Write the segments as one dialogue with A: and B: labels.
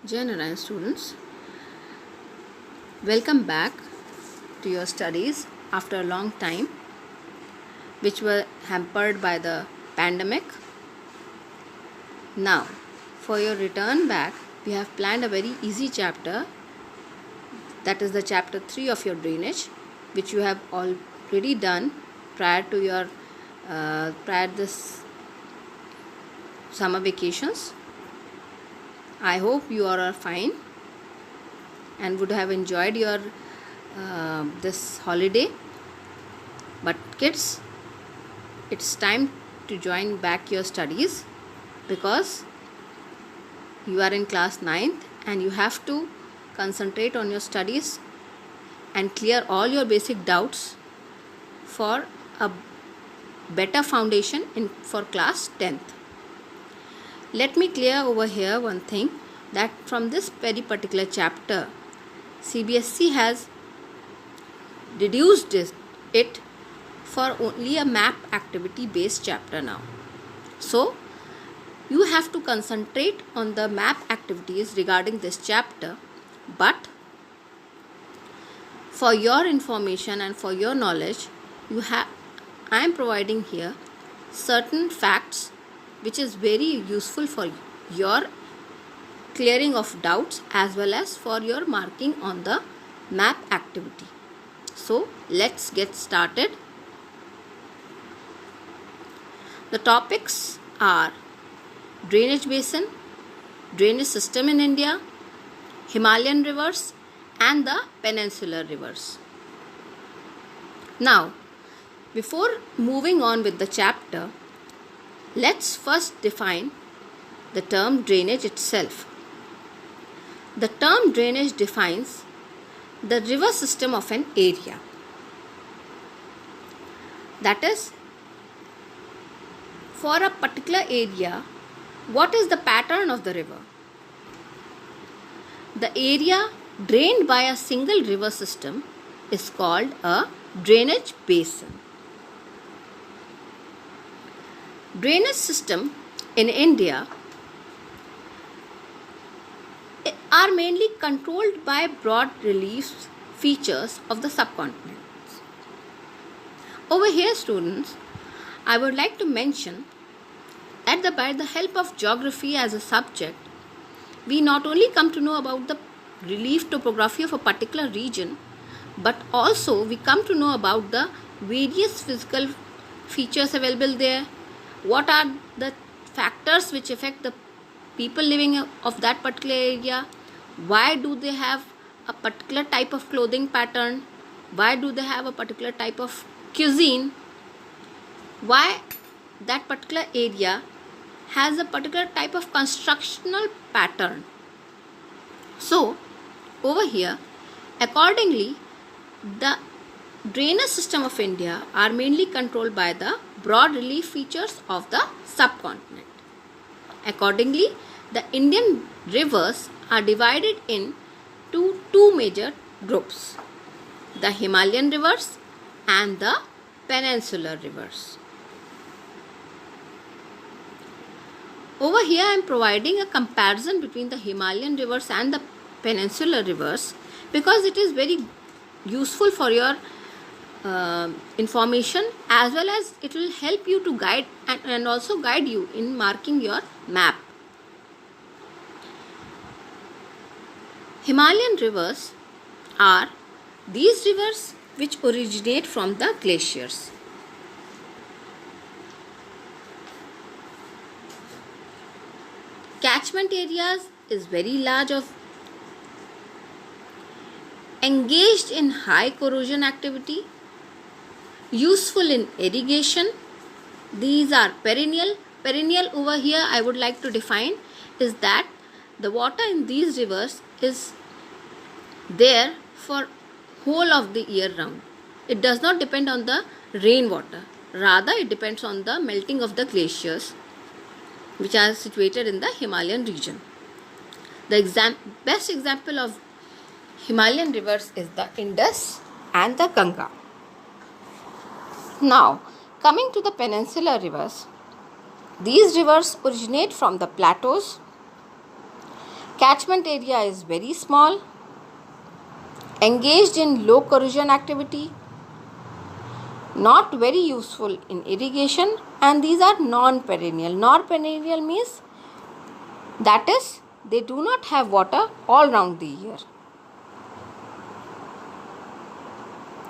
A: Jai Narayan students, welcome back to your studies after a long time, which were hampered by the pandemic. Now, for your return back, we have planned a very easy chapter, that is the chapter 3 of your drainage, which you have already done prior to your prior this summer vacations. I hope you are fine and would have enjoyed your this holiday. But kids, it's time to join back your studies because you are in class 9th and you have to concentrate on your studies and clear all your basic doubts for a better foundation for class 10th. Let me clear over here one thing, that from this very particular chapter, CBSE has reduced it for only a map activity based chapter now. So, you have to concentrate on the map activities regarding this chapter, but for your information and for your knowledge, I am providing here certain facts which is very useful for your clearing of doubts as well as for your marking on the map activity. So let's get started. The topics are drainage basin, drainage system in India, Himalayan rivers and the peninsular rivers. Now, before moving on with the chapter, let's first define the term drainage itself. The term drainage defines the river system of an area. That is, for a particular area, what is the pattern of the river? The area drained by a single river system is called a drainage basin. Drainage system in India are mainly controlled by broad relief features of the subcontinent. Over here, students, I would like to mention that by the help of geography as a subject, we not only come to know about the relief topography of a particular region, but also we come to know about the various physical features available there. What are the factors which affect the people living of that particular area? Why do they have a particular type of clothing pattern? Why do they have a particular type of cuisine? Why that particular area has a particular type of constructional pattern? So, over here, accordingly, the drainage system of India are mainly controlled by the broad relief features of the subcontinent. Accordingly, the Indian rivers are divided into two major groups, the Himalayan rivers and the peninsular rivers. Over here I am providing a comparison between the Himalayan rivers and the peninsular rivers because it is very useful for your information, as well as it will help you to guide and also guide you in marking your map. Himalayan rivers are these rivers which originate from the glaciers. Catchment areas is very large, of engaged in high corrosion activity, useful in irrigation. These are perennial. Perennial over here I would like to define is that the water in these rivers is there for whole of the year round. It does not depend on the rainwater. Rather, it depends on the melting of the glaciers which are situated in the Himalayan region. The best example of Himalayan rivers is the Indus and the Ganga. Now, coming to the peninsular rivers, these rivers originate from the plateaus Catchment area is very small, engaged in low corrosion activity, not very useful in irrigation, and these are non-perennial. Non-perennial means that is, they do not have water all round the year.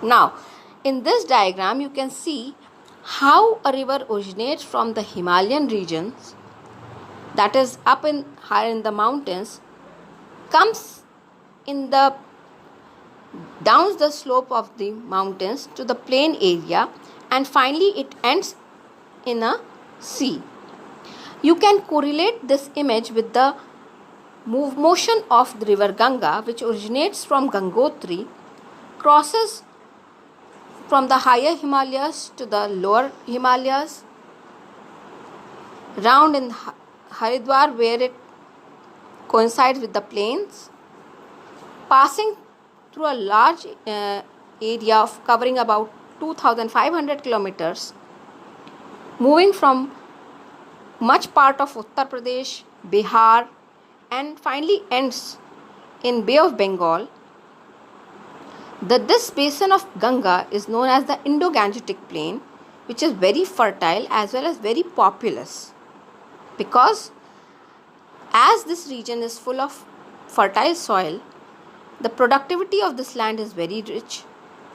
A: Now, in this diagram, you can see how a river originates from the Himalayan regions, that is up in higher in the mountains, comes in the down the slope of the mountains to the plain area, and finally it ends in a sea. You can correlate this image with the motion of the river Ganga, which originates from Gangotri, crosses from the higher Himalayas to the lower Himalayas, round in Haridwar where it coincides with the plains, passing through a large area of covering about 2,500 kilometers, moving from much part of Uttar Pradesh, Bihar, and finally ends in Bay of Bengal. This basin of Ganga is known as the Indo-Gangetic Plain, which is very fertile as well as very populous, because as this region is full of fertile soil, the productivity of this land is very rich.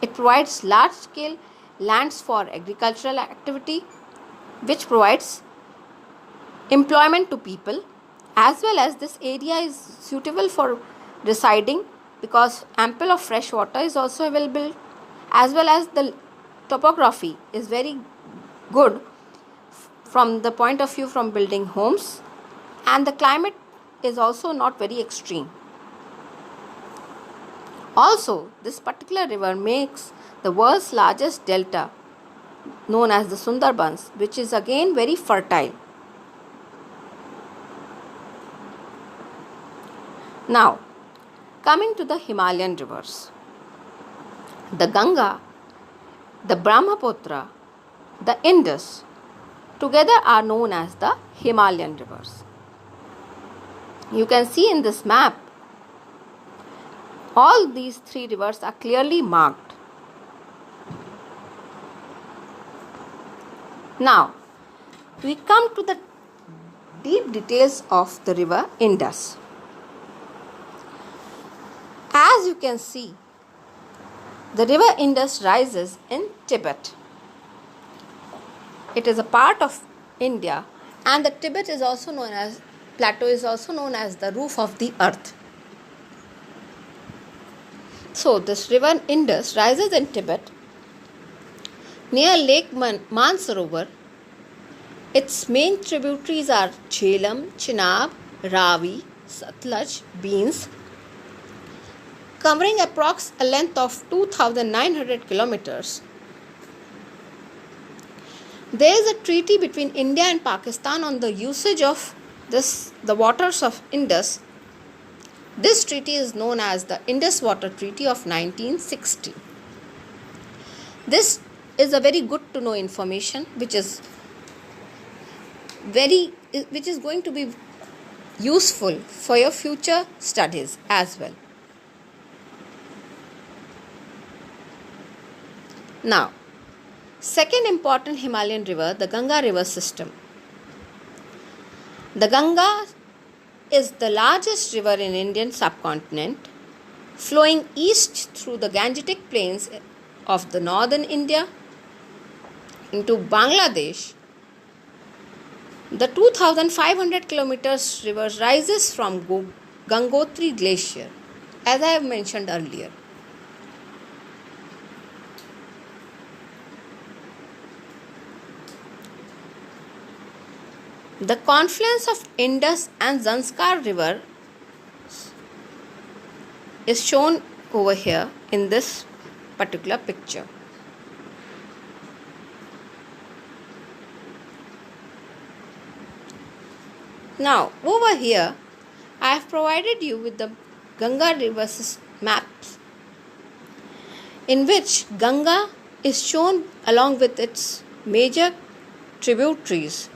A: It provides large scale lands for agricultural activity, which provides employment to people, as well as this area is suitable for residing because ample of fresh water is also available, as well as the topography is very good from the point of view from building homes, and the climate is also not very extreme. Also, this particular river makes the world's largest delta known as the Sundarbans, which is again very fertile. Now, coming to the Himalayan rivers, the Ganga, the Brahmaputra, the Indus together are known as the Himalayan rivers. You can see in this map, all these three rivers are clearly marked. Now, we come to the deep details of the river Indus. As you can see, the river Indus rises in Tibet. It is a part of India, and the Tibet is also known as plateau is also known as the roof of the earth. So, this river Indus rises in Tibet near Lake Mansarovar. Its main tributaries are Jhelum, Chenab, Ravi, Satluj, Beans, covering approx a length of 2,900 kilometers. There is a treaty between India and Pakistan on the usage of the waters of Indus. This treaty is known as the Indus Water Treaty of 1960. This is a very good to know information which is going to be useful for your future studies as well. Now, second important Himalayan river, the Ganga river system. The Ganga is the largest river in Indian subcontinent, flowing east through the Gangetic plains of the northern India into Bangladesh. The 2,500 kilometers river rises from Gangotri Glacier, as I have mentioned earlier. The confluence of Indus and Zanskar river is shown over here in this particular picture. Now, over here, I have provided you with the Ganga river maps, in which Ganga is shown along with its major tributaries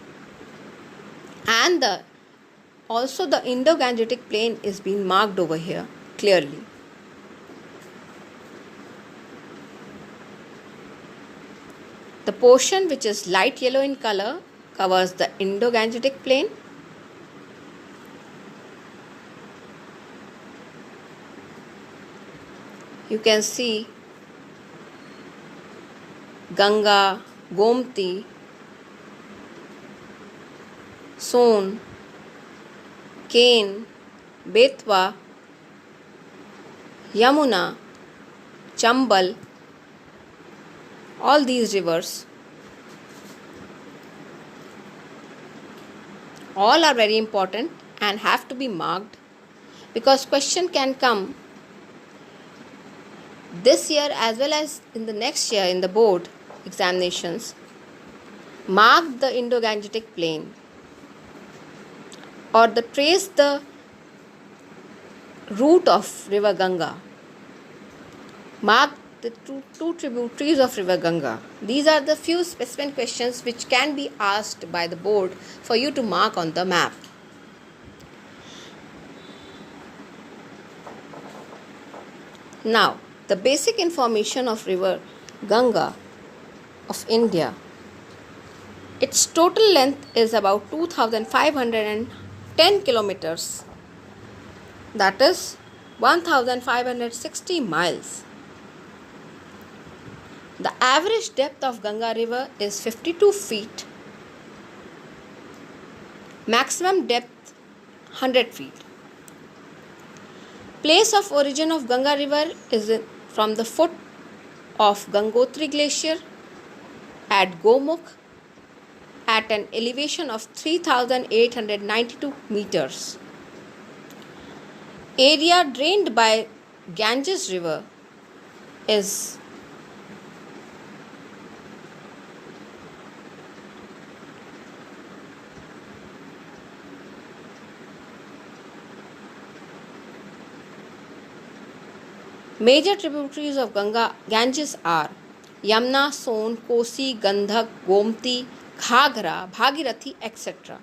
A: and the Also, the Indo-Gangetic Plain is being marked over here clearly. The portion which is light yellow in color covers the Indo-Gangetic Plain. You can see Ganga, Gomti, Son, Ken, Betwa, Yamuna, Chambal, all these rivers, all are very important and have to be marked, because question can come this year as well as in the next year in the board examinations. Mark the Indo-Gangetic Plain, or trace the route of river Ganga. Mark the two tributaries of river Ganga. These are the few specific questions which can be asked by the board for you to mark on the map. Now, the basic information of river Ganga of India. Its total length is about 2,510 kilometers. That is 1,560 miles. The average depth of Ganga river is 52 feet. Maximum depth 100 feet. Place of origin of Ganga river is from the foot of Gangotri glacier at Gomukh at an elevation of 3,892 meters. Area drained by Ganges river is major tributaries of Ganges are Yamuna, Son, Kosi, Gandhak, Gomti, Ghaghra, Bhagirathi, etc.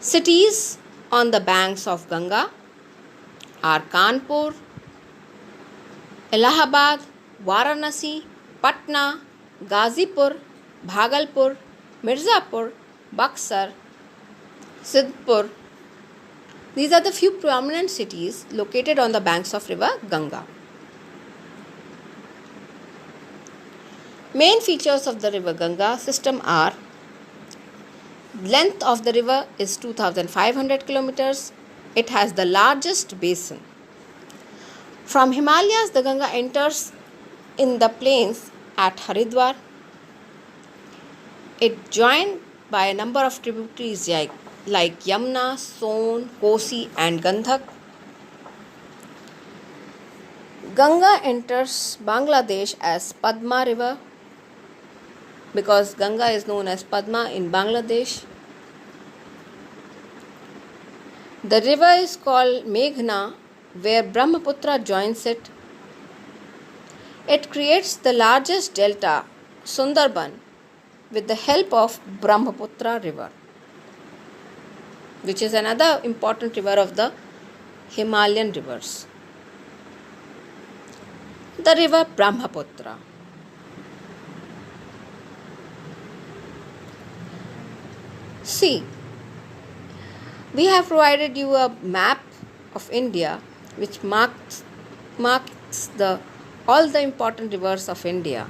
A: Cities on the banks of Ganga are Kanpur, Allahabad, Varanasi, Patna, Ghazipur, Bhagalpur, Mirzapur, Buxar, Sidhpur. These are the few prominent cities located on the banks of river Ganga. Main features of the river Ganga system are: length of the river is 2,500 kilometers. It has the largest basin. From Himalayas, the Ganga enters in the plains at Haridwar. It joined by a number of tributaries like Yamuna, Son, Kosi and Gandhak. Ganga enters Bangladesh as Padma river, because Ganga is known as Padma in Bangladesh. The river is called Meghna, where Brahmaputra joins it. It creates the largest delta, Sundarban, with the help of Brahmaputra river, which is another important river of the Himalayan rivers. The river Brahmaputra. See, we have provided you a map of India which marks all the important rivers of India.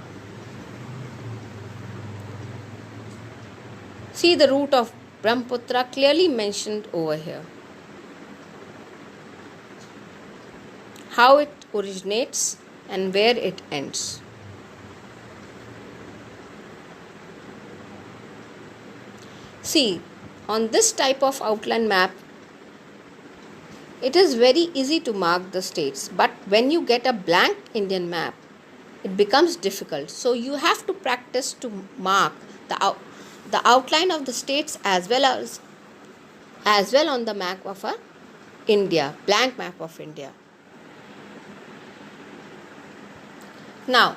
A: See the route of Brahmaputra clearly mentioned over here. How it originates and where it ends. See, on this type of outline map, it is very easy to mark the states, but when you get a blank Indian map, it becomes difficult. So you have to practice to mark the outline of the states as well on the map of India, blank map of India. Now,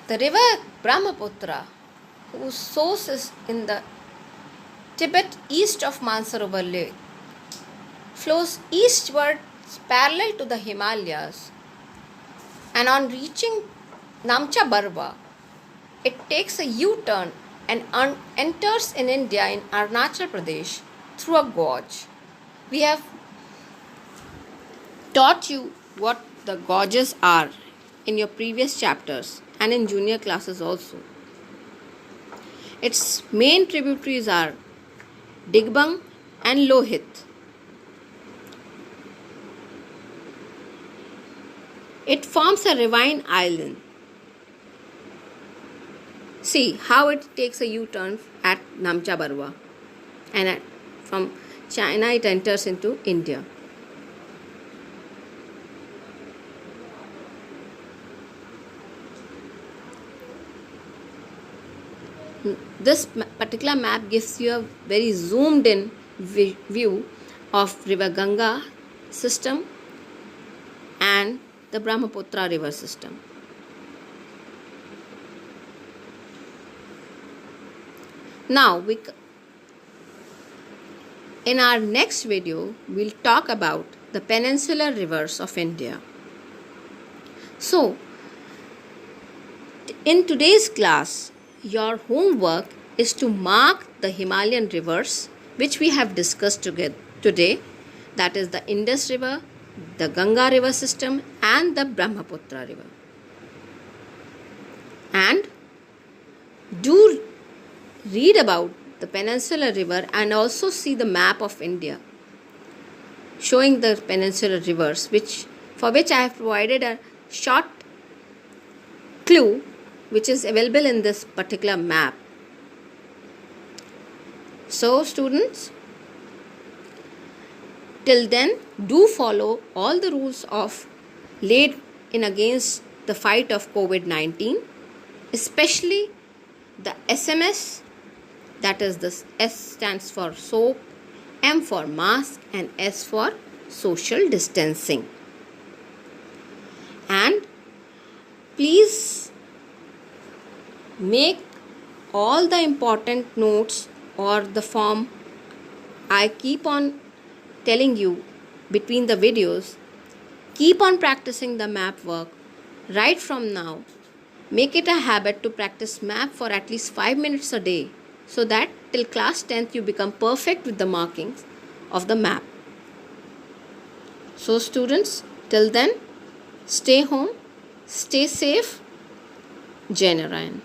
A: the river Brahmaputra, whose source is in the Tibet, east of Mansarovar Lake, flows eastward parallel to the Himalayas, and on reaching Namcha Barwa, it takes a U-turn and enters in India in Arunachal Pradesh through a gorge. We have taught you what the gorges are in your previous chapters and in junior classes also. Its main tributaries are Digbang and Lohit. It forms a ravine island. See how it takes a U-turn at Namcha Barwa, and from China it enters into India. This particular map gives you a very zoomed in view of river Ganga system and the Brahmaputra river system. Now, in our next video, we'll talk about the peninsular rivers of India. So, in today's class, your homework is to mark the Himalayan rivers which we have discussed today, that is the Indus River, the Ganga river system and the Brahmaputra river. And do read about the peninsular river and also see the map of India showing the peninsular rivers, for which I have provided a short clue which is available in this particular map. So students, till then, do follow all the rules of laid in against the fight of COVID-19, especially the SMS, that is the S stands for soap, M for mask and S for social distancing. And please make all the important notes or the form I keep on telling you between the videos. Keep on practicing the map work right from now. Make it a habit to practice map for at least 5 minutes a day, so that till class 10th you become perfect with the markings of the map. So students, till then, stay home, stay safe. Jai Narayan.